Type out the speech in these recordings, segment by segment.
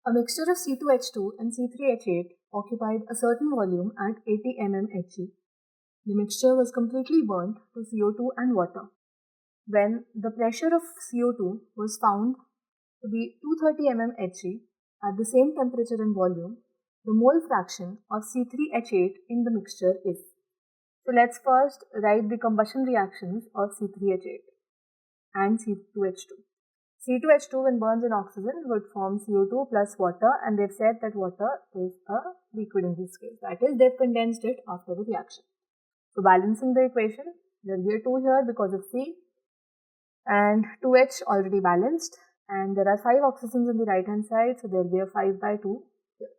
A mixture of C2H2 and C3H8 occupied a certain volume at 80 mm Hg. The mixture was completely burnt to CO2 and water. When the pressure of CO2 was found to be 230 mm Hg at the same temperature and volume, the mole fraction of C3H8 in the mixture is. So let's first write the combustion reactions of C3H8 and C2H2. C2H2 when burns in oxygen would form CO2 plus water, and they've said that water is a liquid in this case. That is, they've condensed it after the reaction. So balancing the equation, there will be a 2 here because of C, and 2H already balanced, and there are 5 oxygens on the right hand side, so there will be a 5 by 2 here.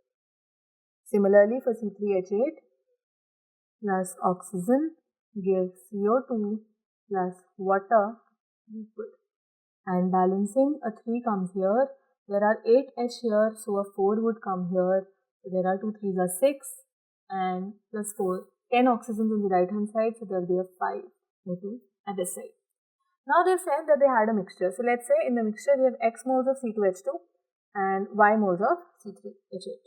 Similarly for C3H8 plus oxygen gives CO2 plus water liquid. And balancing, a 3 comes here, there are 8 H here, so a 4 would come here, so there are 2 3s are 6, and plus 4, 10 oxygens on the right hand side, so there will be a 5 O2 at this side. Now they've said that they had a mixture, so let's say in the mixture we have X moles of C2H2 and Y moles of C3H8.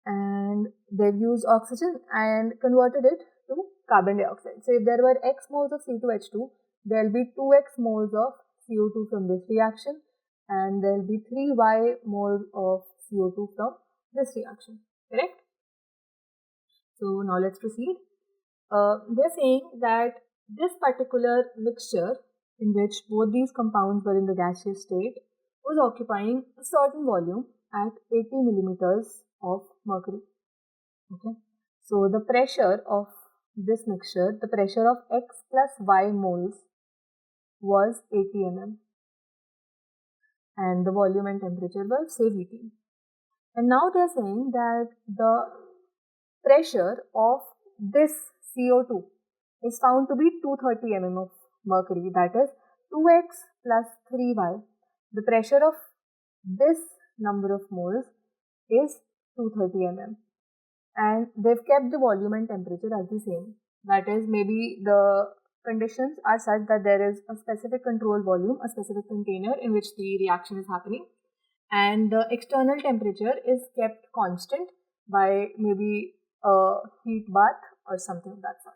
And they've used oxygen and converted it to carbon dioxide. So if there were X moles of C2H2, there will be 2X moles of CO2 from this reaction, and there will be 3Y moles of CO2 from this reaction, correct? So now let's proceed. They're saying that this particular mixture in which both these compounds were in the gaseous state was occupying a certain volume at 80 millimeters of mercury. Okay, so the pressure of this mixture, the pressure of X plus Y moles was 80 mm, and the volume and temperature were say VT. And now they are saying that the pressure of this CO2 is found to be 230 mm of mercury, that is 2X plus 3Y. The pressure of this number of moles is 230 mm, and they've kept the volume and temperature as the same. That is, maybe the conditions are such that there is a specific control volume, a specific container in which the reaction is happening, and the external temperature is kept constant by maybe a heat bath or something of that sort.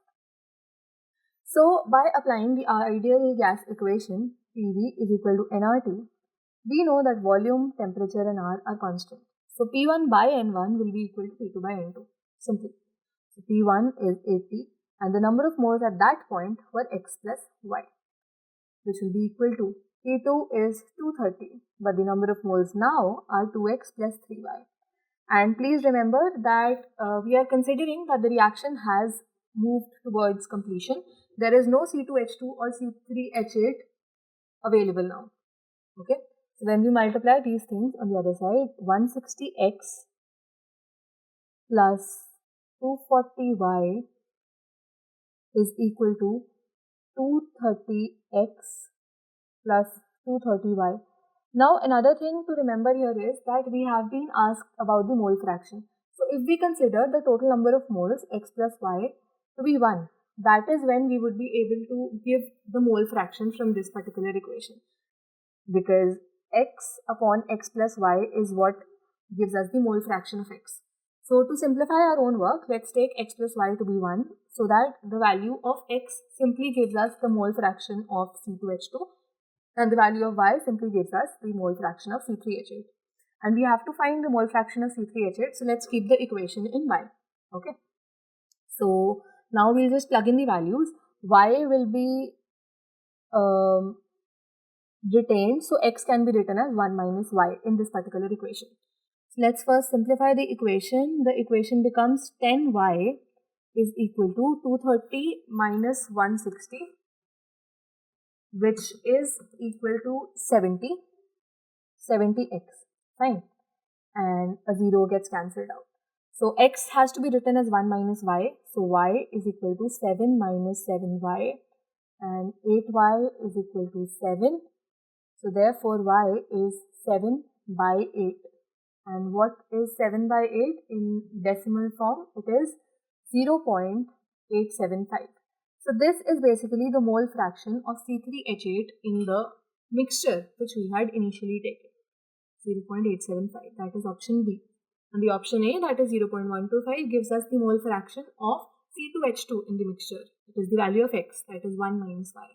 So by applying the ideal gas equation, PV is equal to nRT, we know that volume, temperature and R are constant. So P1 by N1 will be equal to P2 by N2, simply. So P1 is 80 and the number of moles at that point were X plus Y, which will be equal to P2 is 230, but the number of moles now are 2X plus 3Y. And please remember that we are considering that the reaction has moved towards completion. There is no C2H2 or C3H8 available now. Okay, so when we multiply these things on the other side, 160X plus 240Y is equal to 230X plus 230Y. Now another thing to remember here is that we have been asked about the mole fraction. So if we consider the total number of moles X plus Y to be 1, that is when we would be able to give the mole fraction from this particular equation, because X upon X plus Y is what gives us the mole fraction of X. So to simplify our own work, let's take X plus Y to be 1, so that the value of X simply gives us the mole fraction of C2H2 and the value of Y simply gives us the mole fraction of C3H8. And we have to find the mole fraction of C3H8, so let's keep the equation in Y. Okay. So now we'll just plug in the values. Y will be retained, so X can be written as 1 minus Y in this particular equation. So let's first simplify the equation. The equation becomes 10Y is equal to 230 minus 160, which is equal to 70x, fine, and a 0 gets cancelled out. So X has to be written as 1 minus Y, so Y is equal to 7 minus 7Y, and 8Y is equal to 7, so therefore Y is 7 by 8. And what is 7 by 8 in decimal form? It is 0.875. So this is basically the mole fraction of C3H8 in the mixture which we had initially taken. 0.875. That is option B. And the option A, that is 0.125, gives us the mole fraction of C2H2 in the mixture. It is the value of X, that is 1 minus Y.